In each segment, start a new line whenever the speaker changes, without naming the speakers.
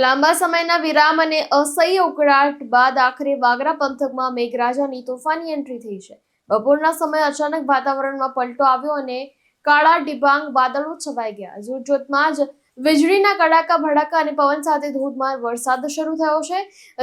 લાંબા સમયના વિરામ અને અસહ્ય ઉકળાટ બાદ આખરે વાગરા પંથકમાં મેઘરાજાની તોફાની એન્ટ્રી થઈ છે. બપોરના સમયે અચાનક વાતાવરણમાં પલટો આવ્યો અને કાળા ડિબાંગ વાદળો છવાઈ ગયા. જોતજોતમાં જ વીજળીના કડાકા ભડાકા અને પવન સાથે ધોધમાર વરસાદ શરૂ થયો છે,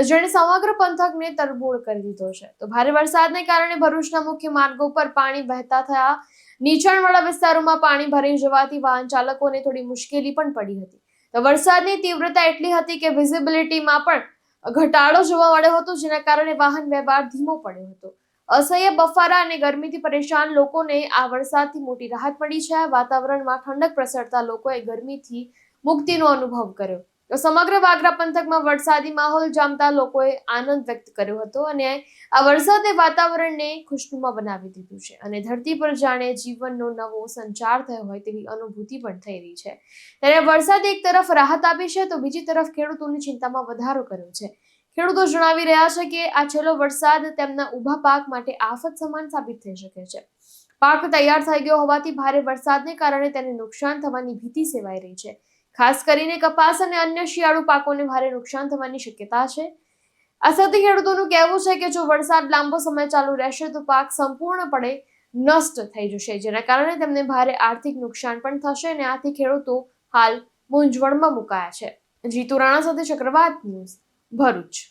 જેણે સમગ્ર પંથકને તરબોળ કરી દીધો છે. તો ભારે વરસાદને કારણે ભરૂચના મુખ્ય માર્ગો પર પાણી વહેતા થયા. નીચાણવાળા વિસ્તારોમાં પાણી ભરાઈ જવાથી વાહન ચાલકોને થોડી મુશ્કેલી પણ પડી હતી. તો વરસાદની તીવ્રતા એટલી હતી કે વિઝિબિલિટીમાં પણ ઘટાડો જોવા મળ્યો હતો, જેના કારણે વાહન વ્યવહાર ધીમો પડ્યો હતો. અસહ્ય બફારા અને ગરમીથી પરેશાન લોકોને આ વરસાદથી મોટી રાહત મળી છે. વાતાવરણમાં ઠંડક પ્રસરતા લોકોએ ગરમીથી મુક્તિનો અનુભવ કર્યો. તો સમગ્ર વાગરા પંથકમાં વરસાદી માહોલ જામતા લોકોએ આનંદ વ્યક્ત કર્યો હતો અને આ વરસાદે વાતાવરણને ખુશનુમા બનાવી દીધું છે અને ધરતી પર જાણે જીવનનો નવો સંચાર થયો હોય તેવી અનુભૂતિ પણ થઈ રહી છે. ત્યારે વરસાદે એક તરફ રાહત આપી છે, તો બીજી તરફ ખેડૂતોની ચિંતામાં વધારો કર્યો છે. ખેડૂતો જણાવી રહ્યા છે કે આ છેલ્લો વરસાદ તેમના ઊભા પાક માટે આફત સમાન સાબિત થઈ શકે છે. પાક તૈયાર થઈ ગયો હોવાથી ભારે વરસાદને કારણે તેને નુકસાન થવાની ભીતિ સેવાઈ રહી છે. ખાસ કરીને કપાસ અને અન્ય શિયાળુ પાકોને ભારે નુકસાન થવાની શક્યતા છે. આ સાથે ખેડૂતોનું કહેવું છે કે જો વરસાદ લાંબો સમય ચાલુ રહેશે તો પાક સંપૂર્ણપણે નષ્ટ થઈ જશે, જેના કારણે તેમને ભારે આર્થિક નુકસાન પણ થશે અને આથી ખેડૂતો હાલ મૂંઝવણમાં મુકાયા છે. જીતુ રાણા સાથે ચક્રવાત ન્યૂઝ, ભરૂચ.